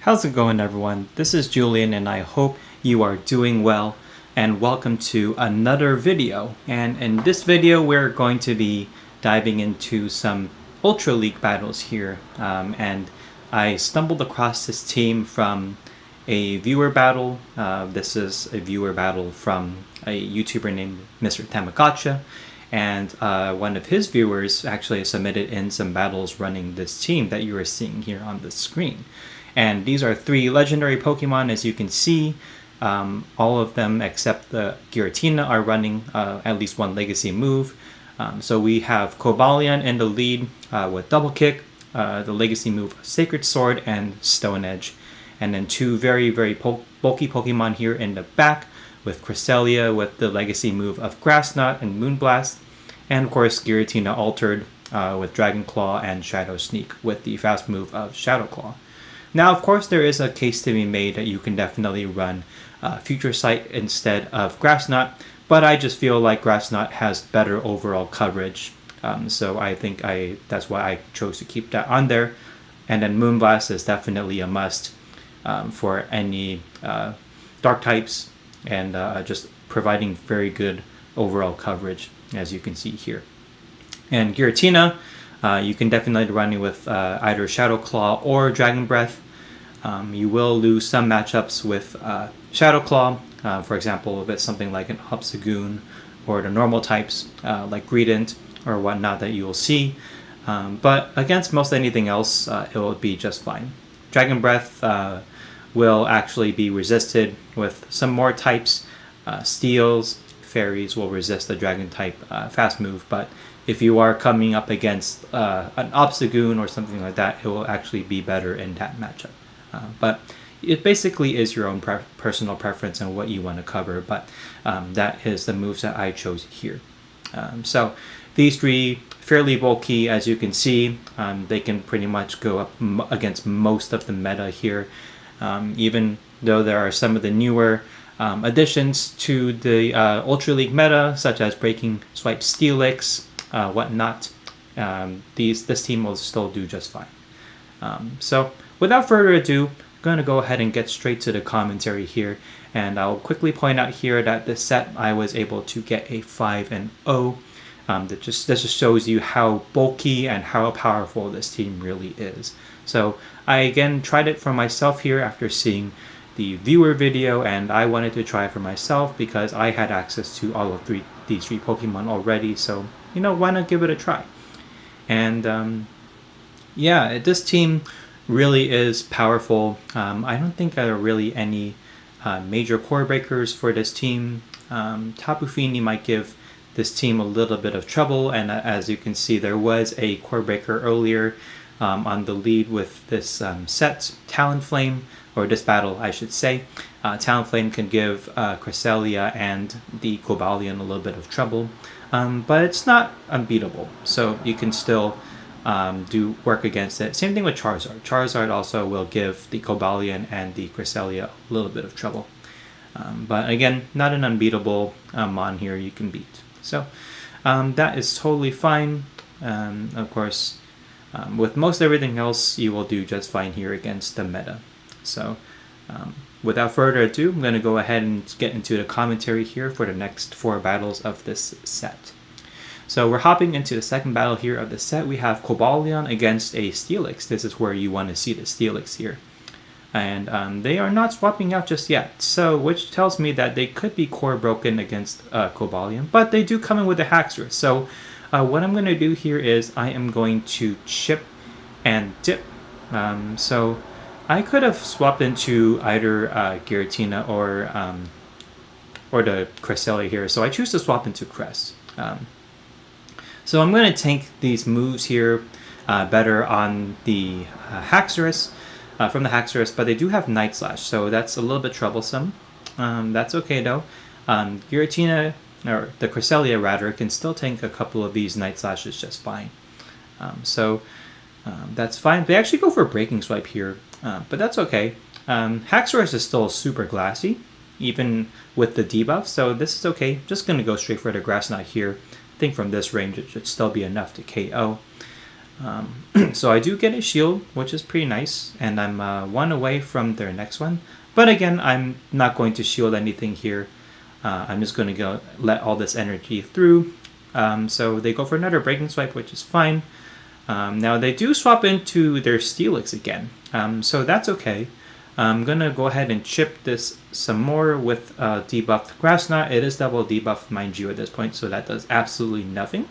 How's it going, everyone? This is Julian and I hope you are doing well, and welcome to another video. And in this video we're going to be diving into some Ultra League battles here, and I stumbled across this team from a viewer battle. This is a viewer battle from a YouTuber named Mr. Tamagotcha, and one of his viewers actually submitted in some battles running this team that you are seeing here on the screen. And these are 3 legendary Pokemon, as you can see. All of them except the Giratina are running at least one legacy move. So we have Cobalion in the lead with Double Kick, the legacy move Sacred Sword and Stone Edge. And then 2 very bulky Pokemon here in the back with Cresselia with the legacy move of Grass Knot and Moonblast. And of course Giratina altered with Dragon Claw and Shadow Sneak with the fast move of Shadow Claw. Now, of course, there is a case to be made that you can definitely run Future Sight instead of Grass Knot, but I just feel like Grass Knot has better overall coverage, so I think that's why I chose to keep that on there. And then Moonblast is definitely a must for any Dark types, and just providing very good overall coverage, as you can see here. And Giratina, you can definitely run it with either Shadow Claw or Dragon Breath. You will lose some matchups with Shadow Claw, for example, if it's something like an Obstagoon or the normal types like Greedent or whatnot that you will see. But against most anything else, it will be just fine. Dragon Breath will actually be resisted with some more types. Steels, Fairies will resist the Dragon type fast move, but if you are coming up against an Obstagoon or something like that, it will actually be better in that matchup. But it basically is your own personal preference and what you want to cover, but that is the moves that I chose here. So these 3 fairly bulky, as you can see. They can pretty much go up against most of the meta here, even though there are some of the newer additions to the Ultra League meta, such as Breaking Swipe Steelix, whatnot. This team will still do just fine. So without further ado, I'm going to go ahead and get straight to the commentary here, and I'll quickly point out here that this set I was able to get a 5-0. This just shows you how bulky and how powerful this team really is. So I again tried it for myself here after seeing the viewer video, and I wanted to try it for myself because I had access to all of these 3 Pokemon already, so why not give it a try? And yeah, this team really is powerful. I don't think there are really any major core breakers for this team. Tapu Fini might give this team a little bit of trouble, and as you can see, there was a core breaker earlier on the lead with this set, Talonflame, or this battle I should say. Talonflame can give Cresselia and the Cobalion a little bit of trouble, but it's not unbeatable, so you can still do work against it. Same thing with Charizard. Charizard also will give the Cobalion and the Cresselia a little bit of trouble. But again, not an unbeatable mon here you can beat. So that is totally fine. Of course, with most everything else, you will do just fine here against the meta. So without further ado, I'm going to go ahead and get into the commentary here for the next 4 battles of this set. So we're hopping into the second battle here of the set. We have Cobalion against a Steelix. This is where you want to see the Steelix here. And they are not swapping out just yet, so which tells me that they could be core broken against Cobalion, but they do come in with a Haxorus. So what I'm going to do here is I am going to chip and dip. So I could have swapped into either Giratina or the Cresselia here, so I choose to swap into Cress. So I'm going to tank these moves here better on the Haxorus, from the Haxorus, but they do have Night Slash, so that's a little bit troublesome. That's okay though. Giratina, or the Cresselia rather, can still tank a couple of these Night Slashes just fine. So that's fine. They actually go for a Breaking Swipe here, but that's okay. Haxorus is still super glassy, even with the debuff, so this is okay. Just going to go straight for the Grass Knot here. I think from this range it should still be enough to KO. So I do get a shield, which is pretty nice, and I'm one away from their next one. But again, I'm not going to shield anything here. I'm just going to go let all this energy through. So they go for another Breaking Swipe, which is fine. Now they do swap into their Steelix again, so that's okay. I'm going to go ahead and chip this some more with debuffed Grass Knot. It is double debuffed, mind you, at this point, so that does absolutely nothing.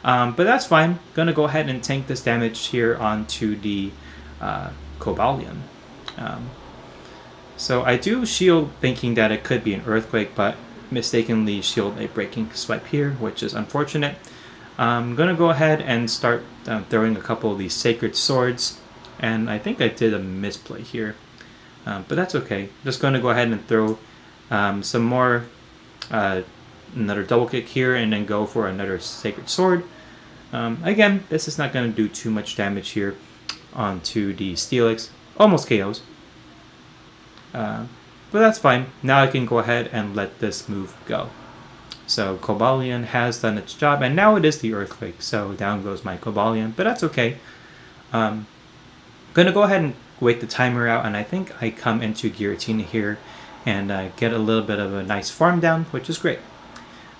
But that's fine. Going to go ahead and tank this damage here onto the Cobalion. So I do shield thinking that it could be an Earthquake, but mistakenly shield a Breaking Swipe here, which is unfortunate. I'm going to go ahead and start throwing a couple of these Sacred Swords, and I think I did a misplay here, but that's okay. Just going to go ahead and throw some more, another double kick here, and then go for another Sacred Sword. Again, this is not going to do too much damage here onto the Steelix. Almost KOs. But that's fine. Now I can go ahead and let this move go. So Cobalion has done its job, and now it is the Earthquake, so down goes my Cobalion, but that's okay. I'm going to go ahead and wait the timer out, and I think I come into Giratina here and get a little bit of a nice farm down, which is great.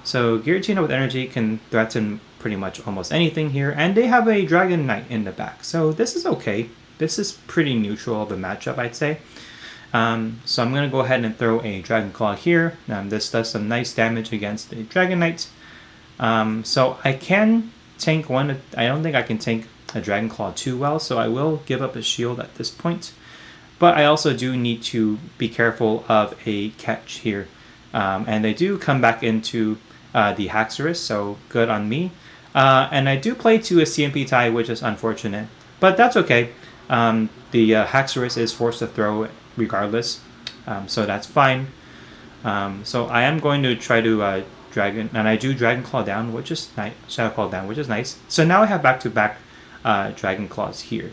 So Giratina with energy can threaten pretty much almost anything here, and they have a Dragon Knight in the back, so this is okay. This is pretty neutral of a matchup, I'd say. So I'm going to go ahead and throw a Dragon Claw here. This does some nice damage against the Dragon Knight. So I can tank one. I don't think I can tank a Dragon Claw too well, so I will give up a shield at this point. But I also do need to be careful of a catch here. And they do come back into the Haxorus, so good on me. And I do play to a CMP tie, which is unfortunate. But that's okay. The Haxorus is forced to throw regardless, so that's fine. So I am going to try to Dragon, and I do Dragon Claw down, which is nice. Shadow Claw down, which is nice. So now I have back-to-back Dragon Claws here,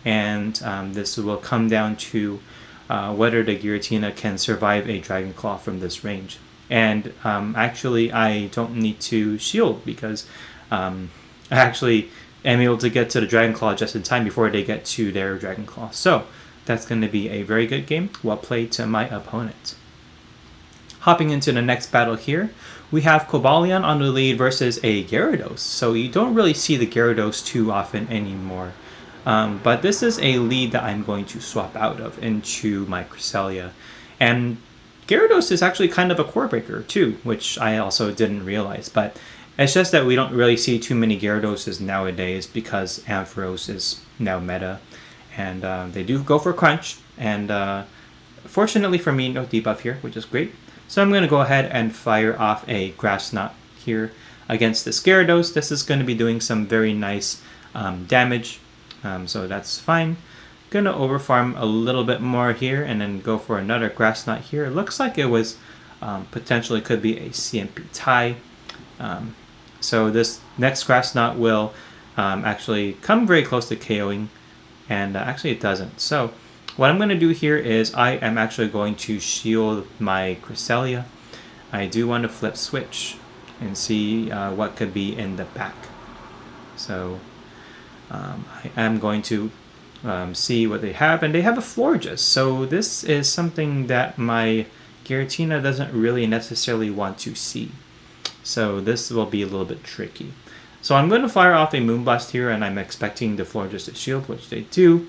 and this will come down to whether the Giratina can survive a Dragon Claw from this range. And actually, I don't need to shield because I actually am able to get to the Dragon Claw just in time before they get to their Dragon Claw. So that's going to be a very good game. Well played to my opponent. Hopping into the next battle here, we have Cobalion on the lead versus a Gyarados. So you don't really see the Gyarados too often anymore. But this is a lead that I'm going to swap out of into my Cresselia. And Gyarados is actually kind of a core breaker too, which I also didn't realize. But it's just that we don't really see too many Gyaradoses nowadays because Ampharos is now meta. And they do go for Crunch, and fortunately for me, no debuff here, which is great. So I'm going to go ahead and fire off a Grass Knot here against this Gyarados. This is going to be doing some very nice damage, so that's fine. Going to overfarm a little bit more here, and then go for another Grass Knot here. It looks like it was potentially could be a CMP tie. So this next Grass Knot will actually come very close to KOing. And actually it doesn't. So what I'm going to do here is I am actually going to shield my Cresselia. I do want to flip switch and see what could be in the back. So I am going to see what they have. And they have a Florges. So this is something that my Giratina doesn't really necessarily want to see. So this will be a little bit tricky. So I'm going to fire off a Moonblast here, and I'm expecting the Florges to shield, which they do.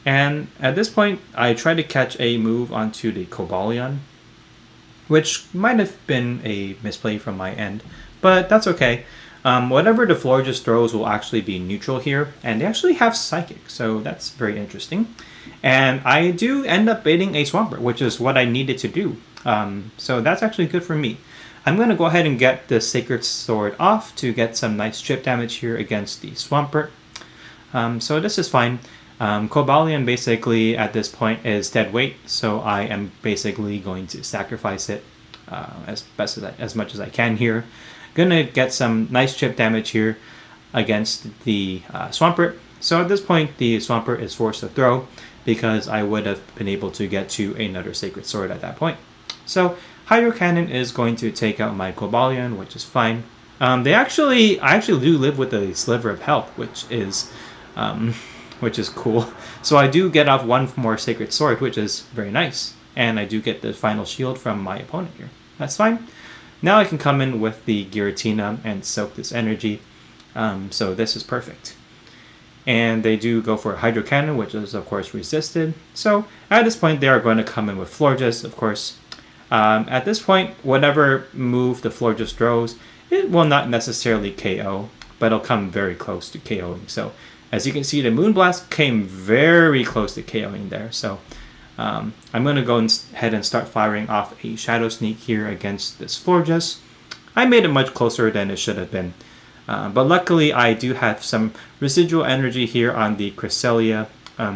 And at this point, I try to catch a move onto the Cobalion, which might have been a misplay from my end, but that's okay. Whatever the Florges throws will actually be neutral here, and they actually have Psychic, so that's very interesting. And I do end up baiting a Swampert, which is what I needed to do. So that's actually good for me. I'm going to go ahead and get the Sacred Sword off to get some nice chip damage here against the Swampert. So this is fine. Cobalion basically at this point is dead weight, so I am basically going to sacrifice it as much as I can here. Gonna get some nice chip damage here against the Swampert. So at this point, the Swampert is forced to throw because I would have been able to get to another Sacred Sword at that point. So Hydro Cannon is going to take out my Cobalion, which is fine. I actually do live with a sliver of health, um, which is cool. So I do get off one more Sacred Sword, which is very nice. And I do get the final shield from my opponent here. That's fine. Now I can come in with the Giratina and soak this energy. So this is perfect. And they do go for a Hydro Cannon, which is of course resisted. So at this point they are going to come in with Florges, of course. At this point, whatever move the Florges throws, it will not necessarily KO, but it'll come very close to KOing. So as you can see, the Moonblast came very close to KOing there. So I'm going to go ahead and start firing off a Shadow Sneak here against this Florges. I made it much closer than it should have been. But luckily, I do have some residual energy here on the Cresselia,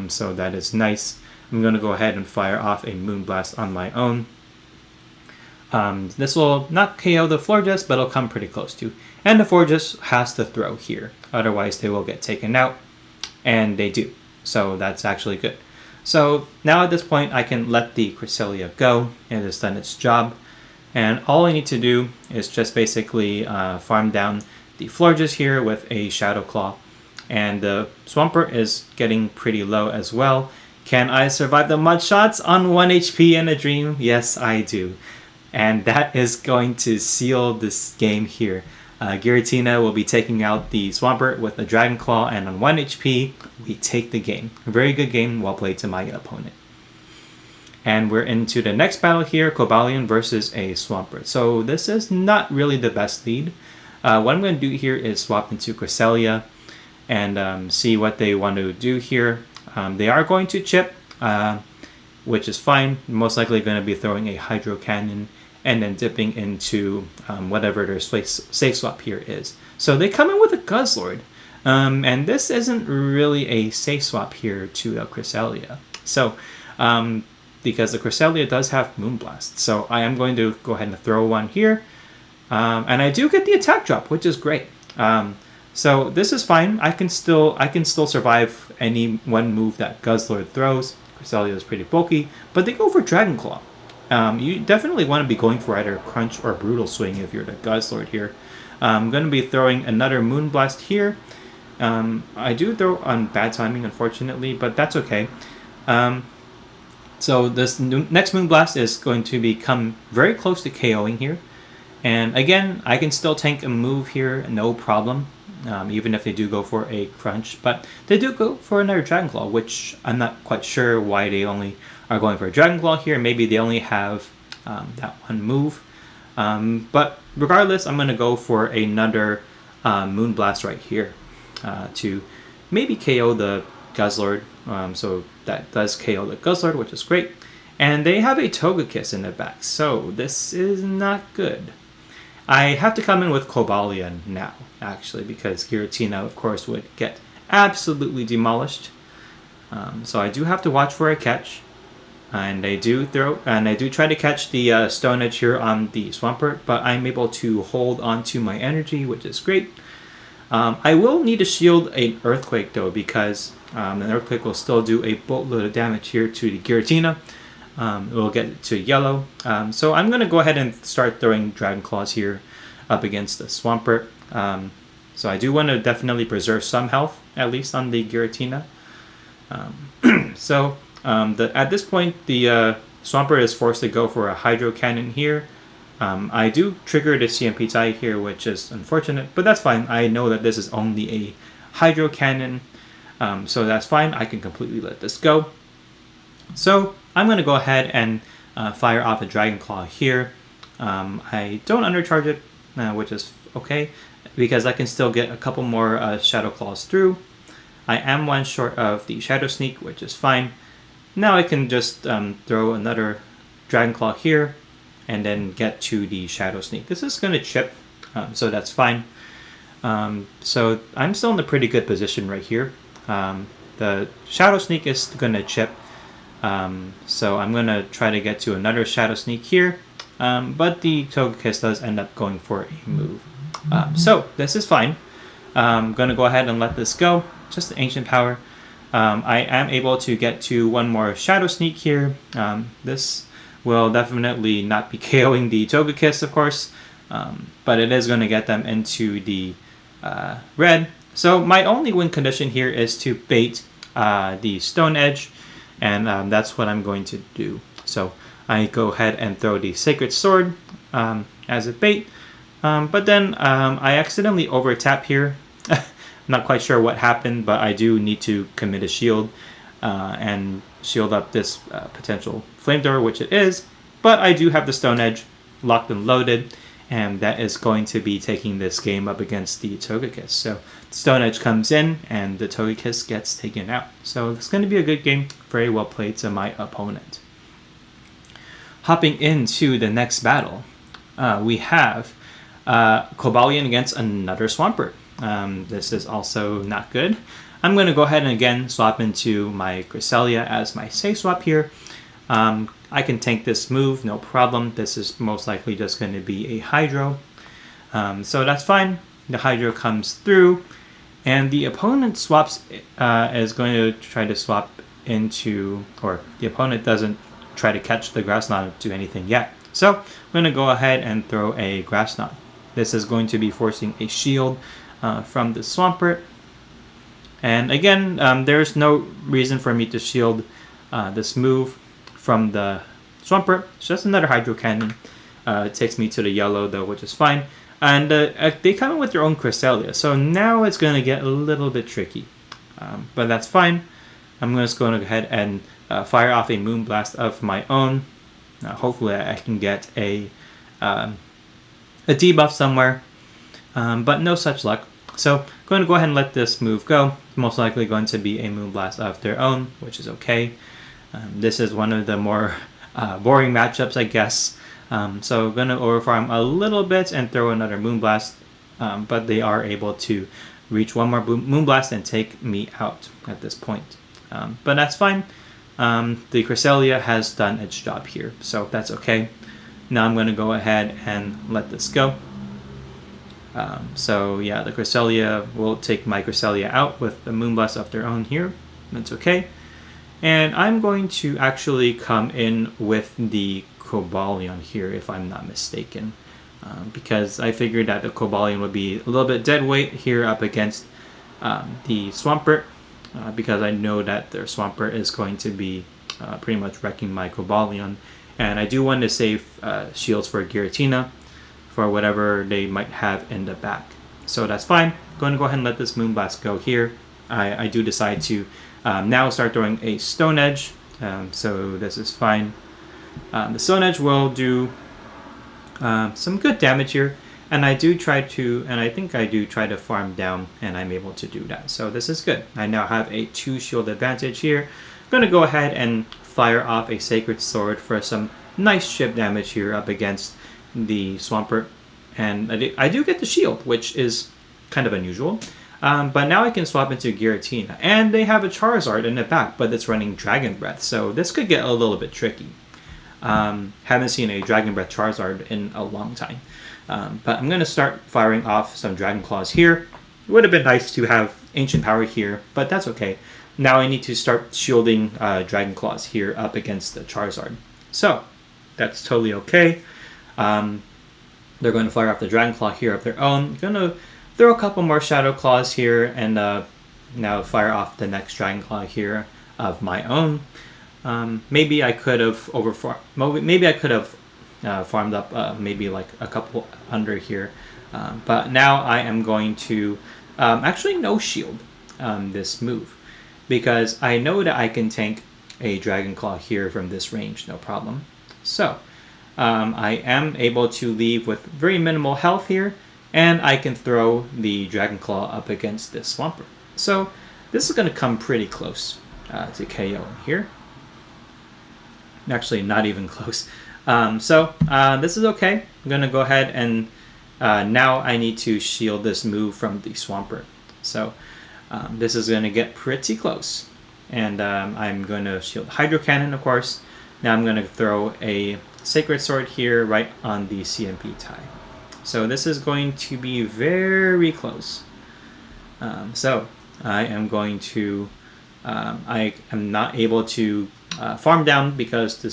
so that is nice. I'm going to go ahead and fire off a Moonblast on my own. This will not KO the Florges, but it'll come pretty close to. And the Florges has to throw here, otherwise they will get taken out, and they do. So that's actually good. So now at this point, I can let the Cresselia go. It has done its job. And all I need to do is just basically farm down the Florges here with a Shadow Claw. And the Swampert is getting pretty low as well. Can I survive the Mud Shots on 1 HP in a dream? Yes, I do. And that is going to seal this game here. Giratina will be taking out the Swampert with a Dragon Claw, and on 1 HP, we take the game. A very good game, well played to my opponent. And we're into the next battle here, Cobalion versus a Swampert. So this is not really the best lead. What I'm going to do here is swap into Cresselia and see what they want to do here. They are going to chip, which is fine. Most likely going to be throwing a Hydro Cannon and then dipping into whatever their safe swap here is. So they come in with a Guzzlord, and this isn't really a safe swap here to the Cresselia. So, because the Cresselia does have Moonblast, so I am going to go ahead and throw one here, and I do get the attack drop, which is great. So this is fine. I can still survive any one move that Guzzlord throws. Cresselia is pretty bulky, but they go for Dragon Claw. You definitely want to be going for either Crunch or Brutal Swing if you're the Guzzlord here. I'm going to be throwing another Moonblast here. I do throw on bad timing, unfortunately, but that's okay. So this next Moonblast is going to become very close to KOing here. And again, I can still tank a move here, no problem. Even if they do go for a Crunch. But they do go for another Dragon Claw, which I'm not quite sure why they only are going for a Dragon Claw here. Maybe they only have that one move. But regardless, I'm going to go for another Moonblast right here to maybe KO the Guzzlord. So that does KO the Guzzlord, which is great. And they have a Togekiss in the back, so this is not good. I have to come in with Cobalion now, actually, because Giratina, of course, would get absolutely demolished. So I do have to watch for a catch, and I do try to catch the Stone Edge here on the Swampert, but I'm able to hold on to my energy, which is great. I will need to shield an Earthquake though, because an Earthquake will still do a boatload of damage here to the Giratina. It will get to yellow. So I'm going to go ahead and start throwing Dragon Claws here up against the Swampert. So I do want to definitely preserve some health, at least on the Giratina. At this point, the Swampert is forced to go for a Hydro Cannon here. I do trigger the CMP tie here, which is unfortunate, but that's fine. I know that this is only a Hydro Cannon, so that's fine. I can completely let this go. So I'm going to go ahead and fire off a Dragon Claw here. I don't undercharge it, which is okay, because I can still get a couple more Shadow Claws through. I am one short of the Shadow Sneak, which is fine. Now I can just throw another Dragon Claw here, and then get to the Shadow Sneak. This is going to chip, so that's fine. So I'm still in a pretty good position right here. The Shadow Sneak is going to chip, so I'm going to try to get to another Shadow Sneak here, but the Togekiss does end up going for a move. So this is fine. I'm going to go ahead and let this go, just the Ancient Power. I am able to get to one more Shadow Sneak here. This will definitely not be KOing the Togekiss, of course, but it is going to get them into the red. So my only win condition here is to bait the Stone Edge, and that's what I'm going to do. So I go ahead and throw the Sacred Sword as a bait, but then I accidentally over tap here. I'm not quite sure what happened, but I do need to commit a shield and shield up this potential flamethrower, which it is. But I do have the Stone Edge locked and loaded, and that is going to be taking this game up against the Togekiss. So Stone Edge comes in, and the Togekiss gets taken out. So it's going to be a good game. Very well played to my opponent. Hopping into the next battle, we have Cobalion against another Swampert. This is also not good. I'm going to go ahead and again swap into my Cresselia as my safe swap here. I can tank this move, no problem. This is most likely just going to be a Hydro. So that's fine. The Hydro comes through, and the opponent swaps, is going to try to swap into, or the opponent doesn't try to catch the Grass Knot to anything yet. So I'm going to go ahead and throw a Grass Knot. This is going to be forcing a shield from the Swampert. And again, there's no reason for me to shield this move from the Swampert. It's just another Hydro Cannon. It takes me to the yellow though, which is fine. And they come in with their own Cresselia, so now it's going to get a little bit tricky. But that's fine. I'm just going to go ahead and fire off a Moonblast of my own. Hopefully I can get a debuff somewhere, but no such luck. So I'm going to go ahead and let this move go. Most likely going to be a Moonblast of their own, which is okay. This is one of the more boring matchups, I guess. So I'm going to overfarm a little bit and throw another Moonblast, but they are able to reach one more Moonblast and take me out at this point. But that's fine. The Cresselia has done its job here, so that's okay. Now I'm going to go ahead and let this go. So yeah, the Cresselia will take my Cresselia out with the Moonblast of their own here. That's okay. And I'm going to actually come in with the Cobalion here, if I'm not mistaken. Because I figured that the Cobalion would be a little bit dead weight here up against the Swampert. Because I know that their Swampert is going to be pretty much wrecking my Cobalion. And I do want to save shields for Giratina for whatever they might have in the back. So that's fine. I'm going to go ahead and let this Moonblast go here. I do decide to now start throwing a Stone Edge. So this is fine. The Stone Edge will do some good damage here. And I do try to, and I think I do try to farm down, and I'm able to do that. So this is good. I now have a 2 shield advantage here. I'm going to go ahead and fire off a Sacred Sword for some nice chip damage here up against the Swampert. And I do get the shield, which is kind of unusual. But now I can swap into Giratina. And they have a Charizard in the back, but it's running Dragon Breath. So this could get a little bit tricky. Haven't seen a Dragon Breath Charizard in a long time. But I'm going to start firing off some Dragon Claws here. It would have been nice to have Ancient Power here, but that's okay. Now I need to start shielding Dragon Claws here up against the Charizard. So that's totally okay. They're going to fire off the Dragon Claw here of their own. I'm going to throw a couple more Shadow Claws here and now fire off the next Dragon Claw here of my own. Maybe I could have farmed up maybe like a couple under here. But now I am going to actually no shield this move, because I know that I can tank a Dragon Claw here from this range, no problem. So I am able to leave with very minimal health here, and I can throw the Dragon Claw up against this Swampert. So this is going to come pretty close to KO here. Actually, not even close. So this is okay. I'm going to go ahead and now I need to shield this move from the Swampert. So this is going to get pretty close. And I'm going to shield Hydro Cannon, of course. Now I'm going to throw a Sacred Sword here right on the CMP tie. So this is going to be very close. So I am going to... I am not able to farm down because the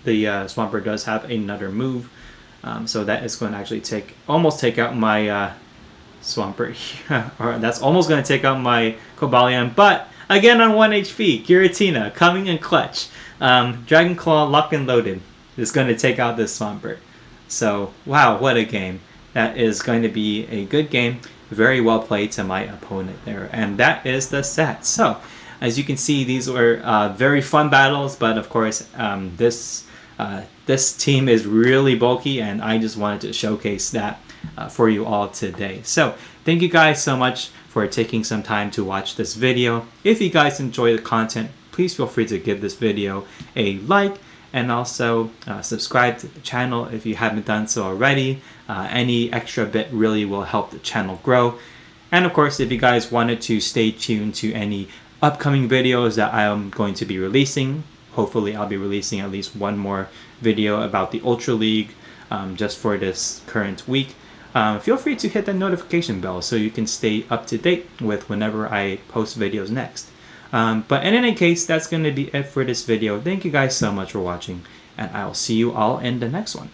Swampert does have another move. So that is going to actually almost take out my Swampert. Or that's almost going to take out my Cobalion. But again on 1 HP, Giratina coming in clutch. Dragon Claw locked and loaded is going to take out this Swampert. So wow, what a game. That is going to be a good game. Very well played to my opponent there. And that is the set. So as you can see, these were very fun battles, but of course this team is really bulky, and I just wanted to showcase that for you all today. So thank you guys so much for taking some time to watch this video. If you guys enjoy the content, please feel free to give this video a like, and also subscribe to the channel if you haven't done so already. Any extra bit really will help the channel grow. And of course, if you guys wanted to stay tuned to any upcoming videos that I am going to be releasing, hopefully I'll be releasing at least one more video about the Ultra League just for this current week. Feel free to hit the notification bell so you can stay up to date with whenever I post videos next. But in any case, that's going to be it for this video. Thank you guys so much for watching, and I'll see you all in the next one.